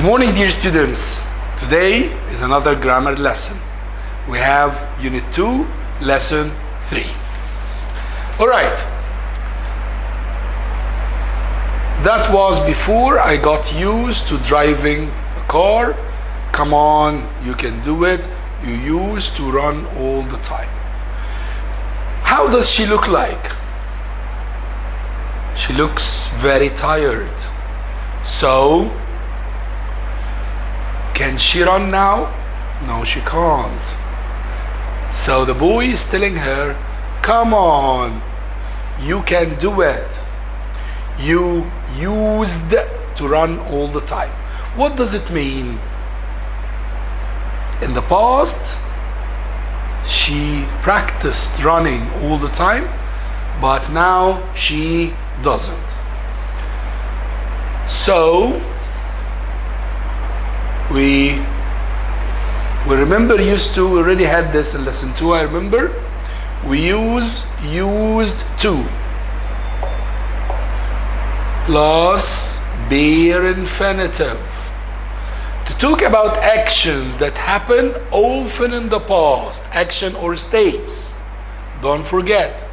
morning, dear students. Today is another grammar lesson. We have Unit 2, Lesson 3. All right. That was before I got used to driving a car. Come on, you can do it. You used to run all the time. How does she look like? She looks very tired. So, can she run now? No, she can't. So the boy is telling her, come on, you can do it. You used to run all the time. What does it mean? In the past, she practiced running all the time, but now she doesn't. So, we remember used to, we already had this in lesson 2, I remember. We use used to plus bare infinitive to talk about actions that happen often in the past, action or states. Don't forget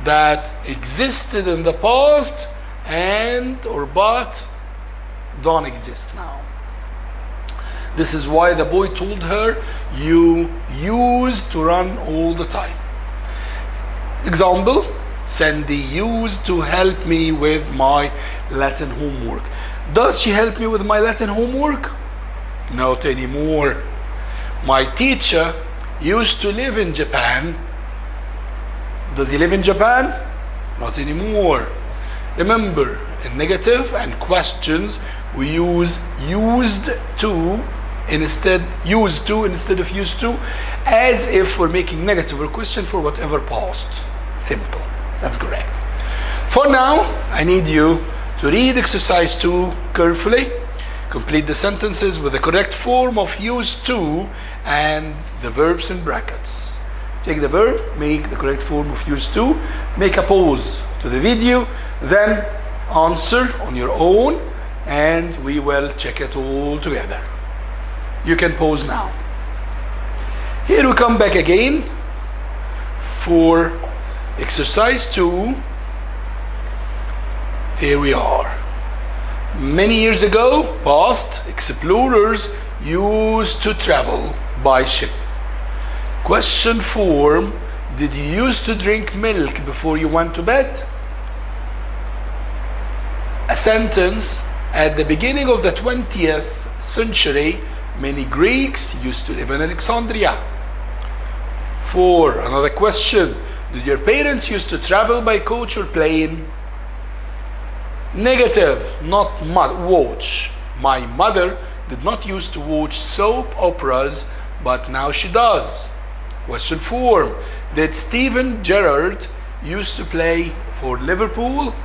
that existed in the past and or but don't exist now. This is why the boy told her, you used to run all the time. Example, Sandy used to help me with my Latin homework. Does she help me with my Latin homework? Not anymore. My teacher used to live in Japan. Does he live in Japan? Not anymore. Remember, in negative and questions, we use used to instead of used to, as if we're making negative or question for whatever past. Simple. That's correct. For now, I need you to read exercise 2 carefully. Complete the sentences with the correct form of used to and the verbs in brackets. Take the verb, make the correct form of used to, make a pause to the video, then answer on your own, and we will check it all together. You can pause now. Here we come back again for exercise 2. Here we are. Many years ago, past, explorers used to travel by ship. Question form, did you used to drink milk before you went to bed? A sentence, at the beginning of the 20th century, many Greeks used to live in Alexandria. 4, another question, did your parents used to travel by coach or plane? Negative, not watch. My mother did not used to watch soap operas, but now she does. Question 4, did Steven Gerrard used to play for Liverpool?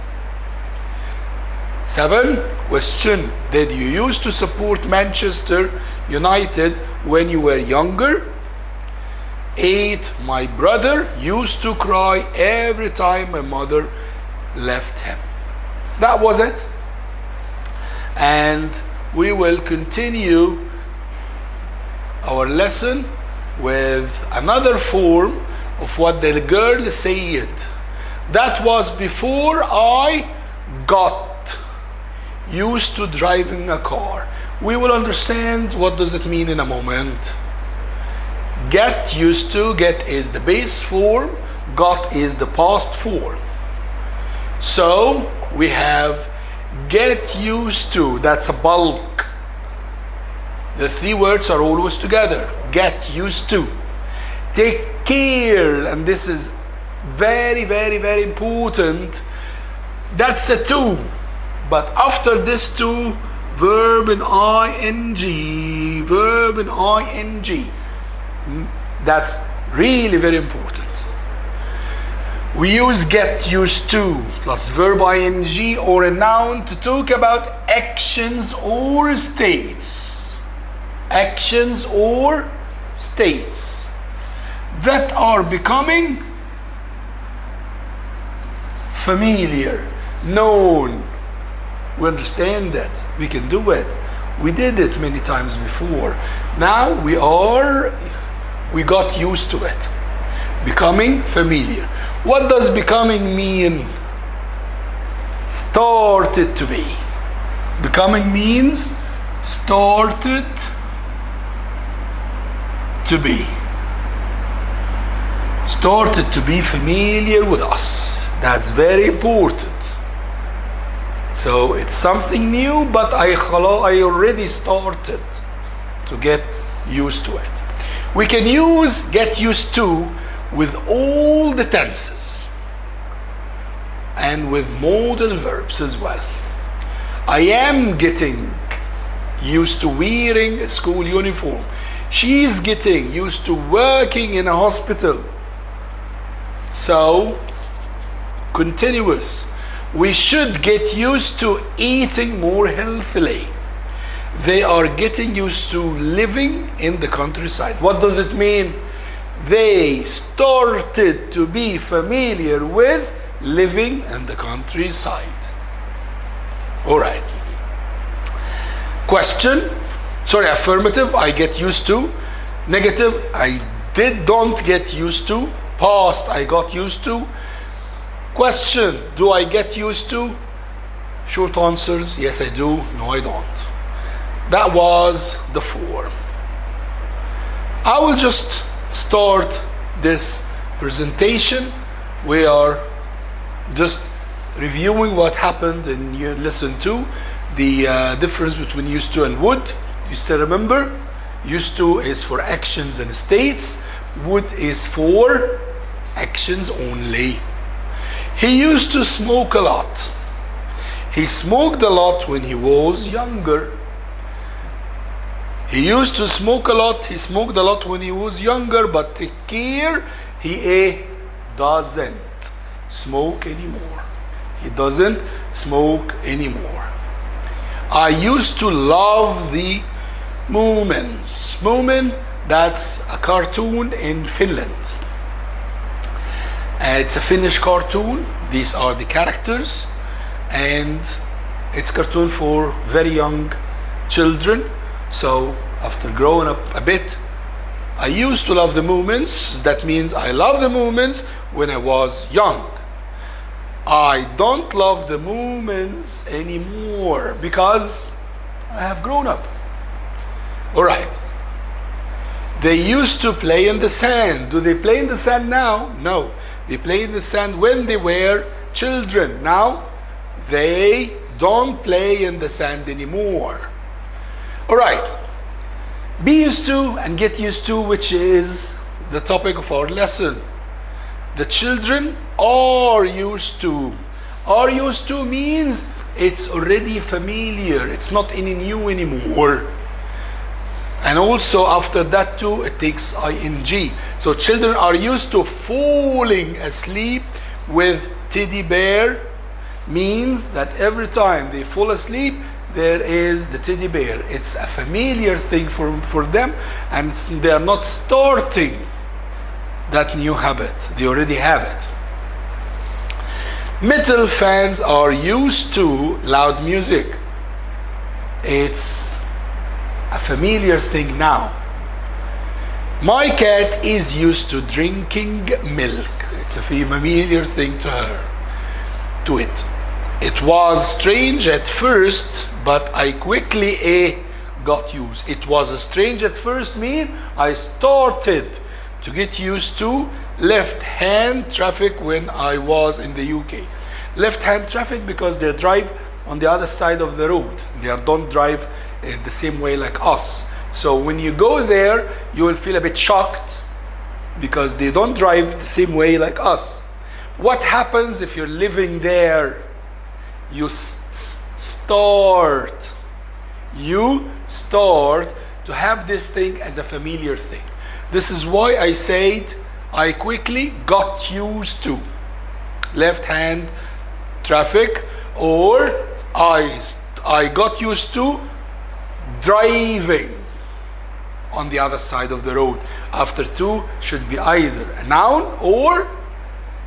7, question, did you used to support Manchester United when you were younger? 8, my brother used to cry every time my mother left him. That was it. And we will continue our lesson with another form of what the girl said. That was before I got used to driving a car. We will understand what does it mean in a moment. Get used to, get is the base form, got is the past form. So we have get used to, that's a bulk. The 3 words are always together. Get used to. Take care, and this is very, very, very important. That's a to. But after this to, verb in ing, verb in ing. That's really very important. We use get used to plus verb ing or a noun to talk about actions or states. Actions or states that are becoming familiar, known. We understand that we can do it. We did it many times before. Now we got used to it. Becoming familiar. What does becoming mean? Started to be. Becoming means started to be. Started to be familiar with us. That's very important. So it's something new, but I already started to get used to it. We can use get used to with all the tenses and with modal verbs as well. I am getting used to wearing a school uniform. She's getting used to working in a hospital. So, continuous. We should get used to eating more healthily. They are getting used to living in the countryside. What does it mean? They started to be familiar with living in the countryside. All right. Question. Sorry, affirmative, I get used to. Negative, I don't get used to. Past, I got used to. Question, do I get used to? Short answers, yes I do, no I don't. That was the form. I will just start this presentation. We are just reviewing what happened in lesson 2, the difference between used to and would. You still remember? Used to is for actions and states. Would is for actions only. He used to smoke a lot. He smoked a lot when he was younger. He used to smoke a lot. He smoked a lot when he was younger, but take care, he doesn't smoke anymore. He doesn't smoke anymore. I used to love the Moomins. Moomin, that's a cartoon in Finland. It's a Finnish cartoon. These are the characters, and it's cartoon for very young children. So after growing up a bit, I used to love the Moomins. That means I love the Moomins when I was young. I don't love the Moomins anymore because I have grown up. All right. They used to play in the sand. Do they play in the sand now? No. They play in the sand when they were children. Now, they don't play in the sand anymore. All right. Be used to and get used to, which is the topic of our lesson. The children are used to. Are used to means it's already familiar. It's not any new anymore. And also after that too, it takes ing. So children are used to falling asleep with teddy bear. Means that every time they fall asleep, there is the teddy bear. It's a familiar thing for them, and they are not starting that new habit. They already have it. Metal fans are used to loud music. It's a familiar thing now. My cat is used to drinking milk. It's a familiar thing to her, to it. It was strange at first, but I quickly got used. It was strange at first mean I started to get used to left-hand traffic when I was in the UK. Left-hand traffic because they drive on the other side of the road. They don't drive the same way like us. So when you go there, you will feel a bit shocked because they don't drive the same way like us. What happens if you're living there? You start to have this thing as a familiar thing. This is why I said I quickly got used to left-hand traffic, or I got used to driving on the other side of the road. After to should be either a noun or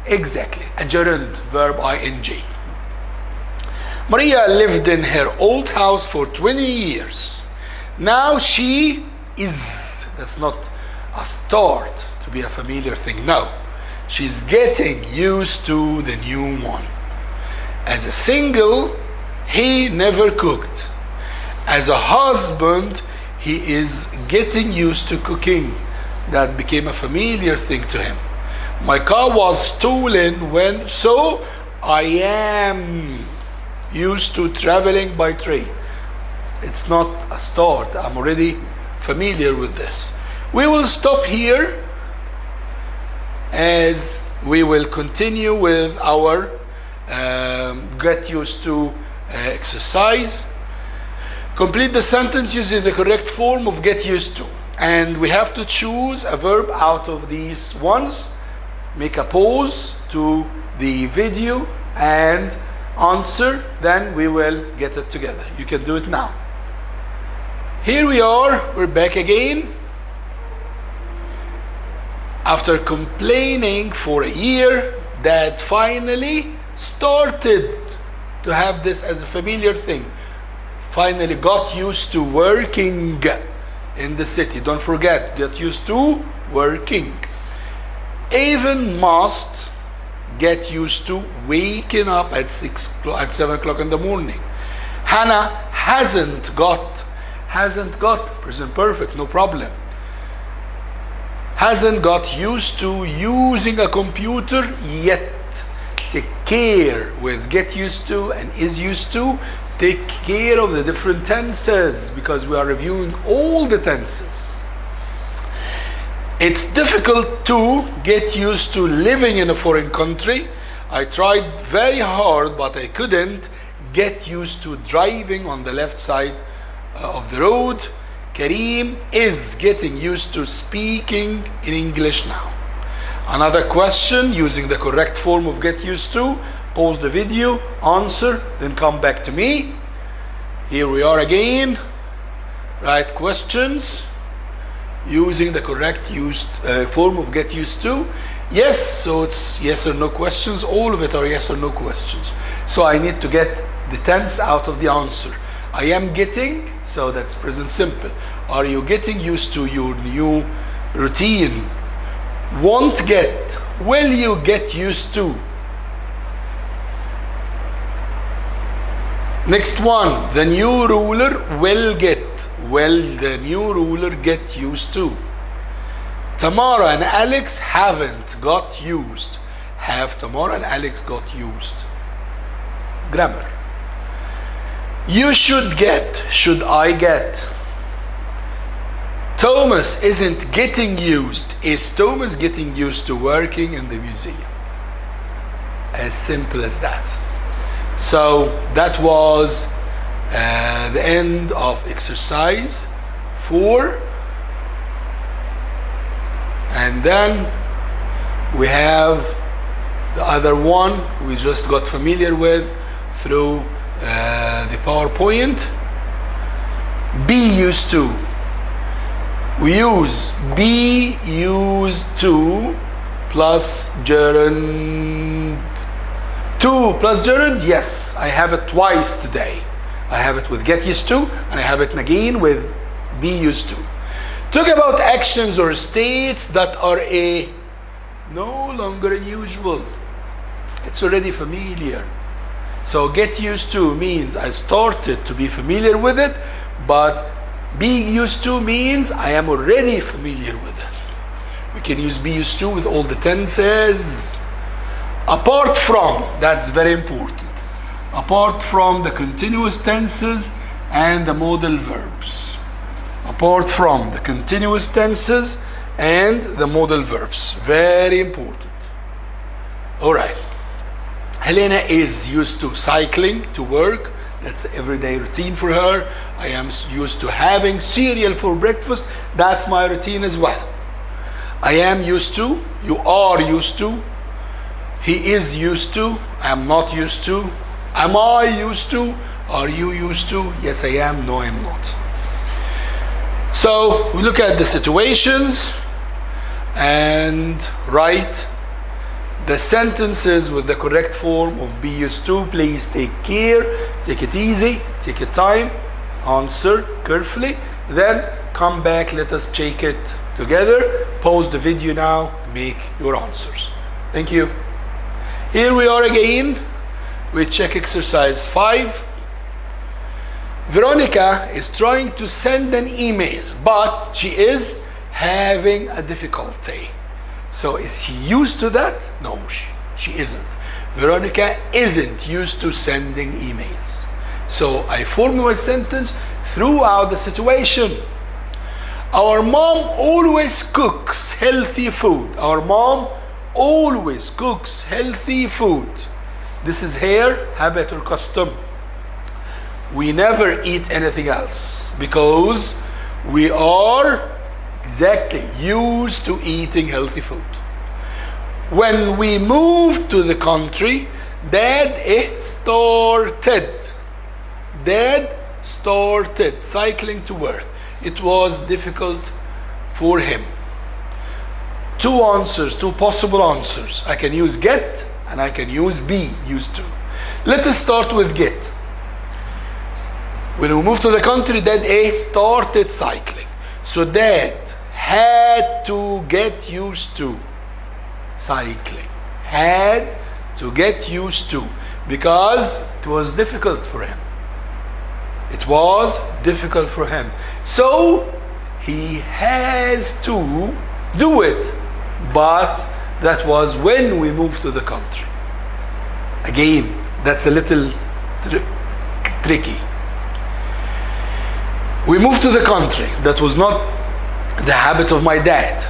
exactly a gerund verb ing. Maria lived in her old house for 20 years. Now she is. That's not a start to be a familiar thing. No. She's getting used to the new one. As a single, he never cooked. As a husband, he is getting used to cooking. That became a familiar thing to him. My car was stolen when, so I am used to traveling by train. It's not a start. I'm already familiar with this. We will stop here as we will continue with our get used to exercise. Complete the sentence using the correct form of get used to. And we have to choose a verb out of these ones. Make a pause to the video and answer, then we will get it together. You can do it now. Here we are, we're back again. After complaining for a year, Dad finally started to have this as a familiar thing. Finally got used to working in the city. Don't forget, get used to working. Even must get used to waking up at 7 o'clock in the morning. Hannah hasn't got, present perfect, no problem. Hasn't got used to using a computer yet. Take care with get used to and is used to. Take care of the different tenses because we are reviewing all the tenses. It's difficult to get used to living in a foreign country. I tried very hard, but I couldn't get used to driving on the left side of the road. Kareem is getting used to speaking in English now. Another question using the correct form of get used to. Pause the video, answer, then come back to me. Here we are again. Right questions using the correct form of get used to. Yes, so it's yes or no questions. All of it are yes or no questions. So I need to get the tense out of the answer. I am getting, so that's present simple. Are you getting used to your new routine? Won't get. Will you get used to? Next one, the new ruler will get. Will the new ruler get used to? Tamara and Alex haven't got used. Have Tamara and Alex got used? Grammar. You should get. Should I get? Thomas isn't getting used. Is Thomas getting used to working in the museum? As simple as that. So that was the end of exercise 4. And then we have the other one we just got familiar with through the PowerPoint. Be used to. We use be used to plus gerund. To plus gerund, yes, I have it twice today. I have it with get used to, and I have it again with be used to. Talk about actions or states that are no longer unusual. It's already familiar. So get used to means I started to be familiar with it, but being used to means I am already familiar with it. We can use be used to with all the tenses. Apart from, that's very important. Apart from the continuous tenses and the modal verbs. Apart from the continuous tenses and the modal verbs. Very important. All right. Helena is used to cycling to work. That's everyday routine for her. I am used to having cereal for breakfast. That's my routine as well. I am used to. You are used to. He is used to. I am not used to. Am I used to? Are you used to? Yes, I am. No, I am not. So we look at the situations and write the sentences with the correct form of be used to. Please take care, take it easy, take your time, answer carefully, then come back, let us check it together. Pause the video now, make your answers. Thank you. Here we are again. We check exercise 5. Veronica is trying to send an email, but she is having a difficulty. So is she used to that? No, she isn't. Veronica isn't used to sending emails. So I form my sentence throughout the situation. Our mom always cooks healthy food. Our mom always cooks healthy food. This is her habit or custom. We never eat anything else because we are exactly used to eating healthy food. When we moved to the country, Dad started cycling to work. It was difficult for him. Two possible answers. I can use get and I can use be, used to. Let us start with get. When we moved to the country, Dad started cycling. So Dad had to get used to cycling. Had to get used to, because it was difficult for him. It was difficult for him. So he has to do it. But that was when we moved to the country. Again, that's a little tricky. We moved to the country. That was not the habit of my dad,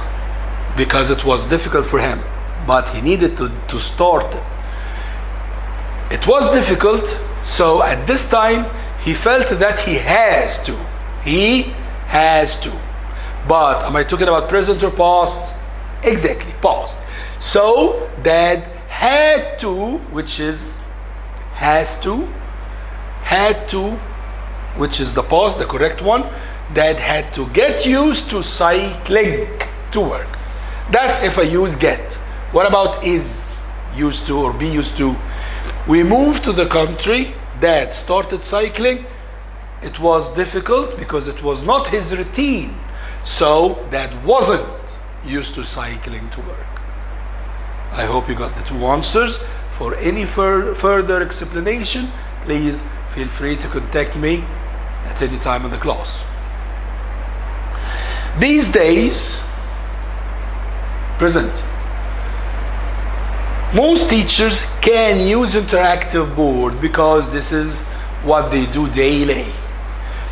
because it was difficult for him, but he needed to start it. It was difficult, so at this time he felt that he has to. He has to. But am I talking about present or past? Exactly, past. So Dad had to, which is has to, which is the past, the correct one. Dad had to get used to cycling to work. That's if I use get. What about is used to or be used to? We moved to the country. Dad started cycling. It was difficult because it was not his routine. So Dad wasn't used to cycling to work. I hope you got the two answers. For any further explanation, please feel free to contact me at any time in the class. These days, present, most teachers can use interactive board because this is what they do daily.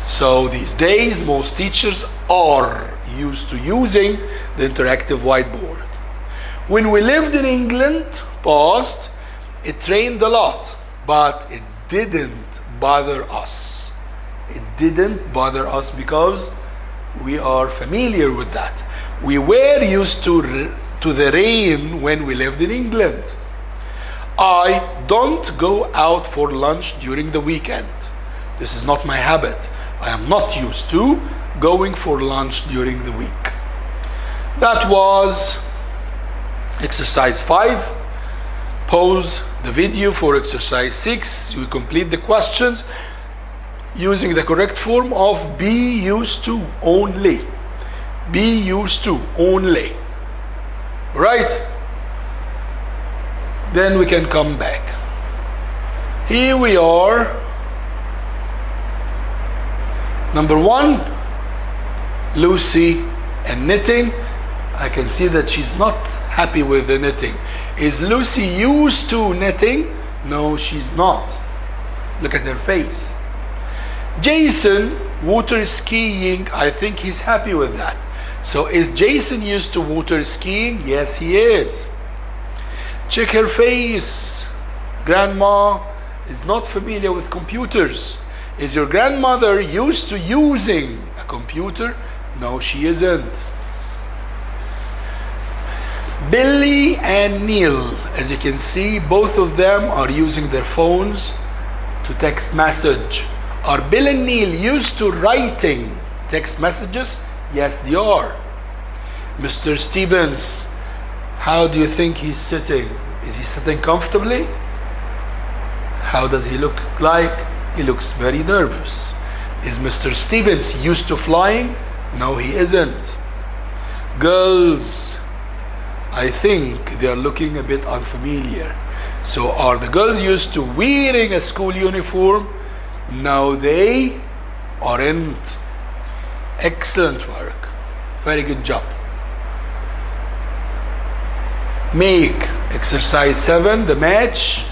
So these days, most teachers are used to using the interactive whiteboard. When we lived in England, past, it rained a lot, but it didn't bother us. It didn't bother us because we are familiar with that. We were used to the rain when we lived in England. I don't go out for lunch during the weekend. This is not my habit. I am not used to going for lunch during the week. That was exercise 5. Pause the video for exercise 6. You complete the questions using the correct form of be used to only. Be used to only. Right? Then we can come back. Here we are. Number 1, Lucy and knitting. I can see that she's not happy with the knitting. Is Lucy used to knitting? No, she's not. Look at her face. Jason, water skiing. I think he's happy with that. So is Jason used to water skiing? Yes, he is. Check her face. Grandma is not familiar with computers. Is your grandmother used to using a computer? No, she isn't. Billy and Neil, as you can see, both of them are using their phones to text message. Are Bill and Neil used to writing text messages? Yes, they are. Mr. Stevens, how do you think he's sitting? Is he sitting comfortably? How does he look like? He looks very nervous. Is Mr. Stevens used to flying? No, he isn't. Girls, I think they are looking a bit unfamiliar. So are the girls used to wearing a school uniform? No, they aren't. Excellent work. Very good job. Make exercise 7, the match.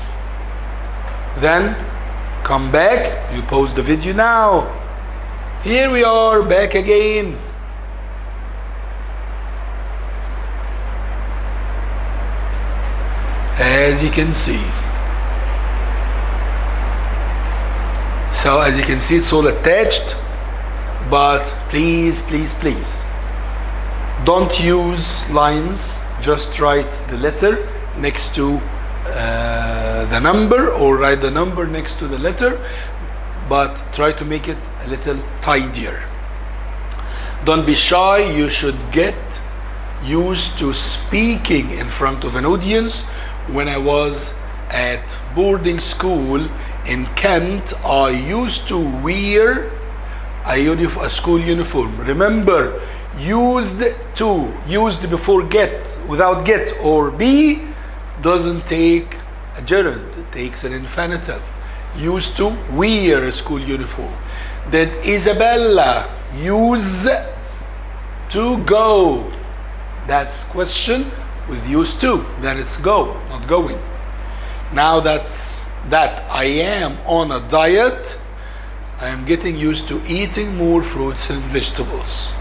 Then come back. You pause the video now. Here we are back again. As you can see. So as you can see, it's all attached. But please, please, please, don't use lines. Just write the letter next to the number, or write the number next to the letter, but try to make it a little tidier. Don't be shy. You should get used to speaking in front of an audience. When I was at boarding school in Kent, I used to wear a school uniform. Remember, used before get, without get or be, doesn't take a gerund, it takes an infinitive. Used to wear a school uniform. Did Isabella use to go? That's question with used to, then it's go, not going. Now that I am on a diet, I am getting used to eating more fruits and vegetables.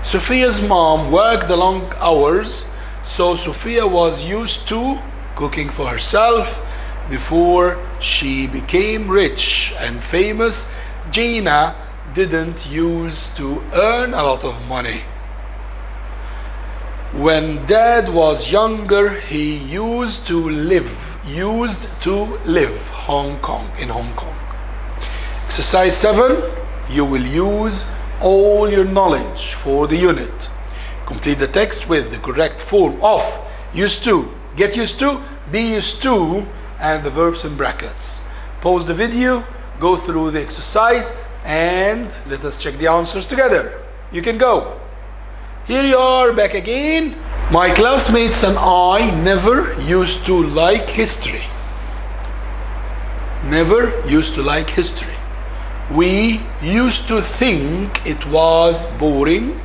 Sophia's mom worked the long hours, so Sophia was used to cooking for herself before she became rich and famous. Gina didn't use to earn a lot of money. When Dad was younger, he used to live Hong Kong. Exercise 7, you will use all your knowledge for the unit. Complete the text with the correct form of used to, get used to, be used to, and the verbs in brackets. Pause the video, go through the exercise, and let us check the answers together. You can go. Here you are back again. My classmates and I never used to like history. Never used to like history. We used to think it was boring,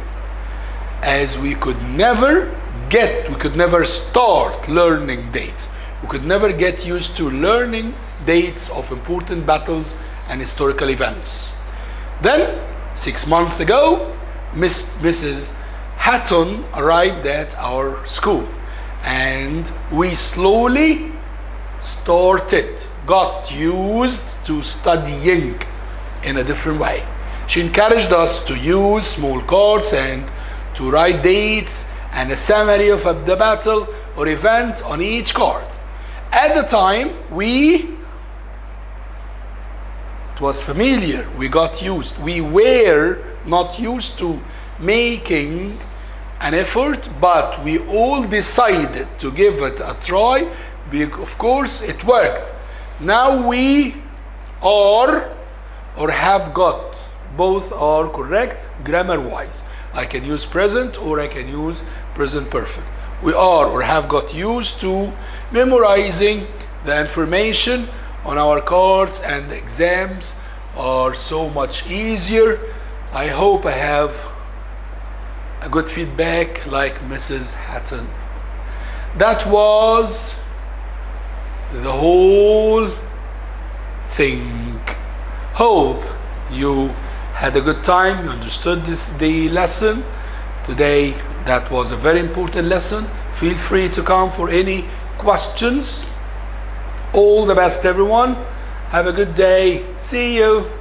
as we could never start learning dates. We could never get used to learning dates of important battles and historical events. Then, 6 months ago, Mrs. Hatton arrived at our school, and we slowly got used to studying in a different way. She encouraged us to use small cards and to write dates and a summary of the battle or event on each card. At the time, it was familiar, we got used. We were not used to making an effort, but we all decided to give it a try. Of course, it worked. Now we are or have got, both are correct grammar-wise. I can use present or I can use present perfect. We are or have got used to memorizing the information on our cards, and the exams are so much easier. I hope I have a good feedback like Mrs. Hatton. That was the whole thing. Hope you had a good time, you understood the lesson today. That was a very important lesson. Feel free to come for any questions. All the best, everyone. Have a good day. See you.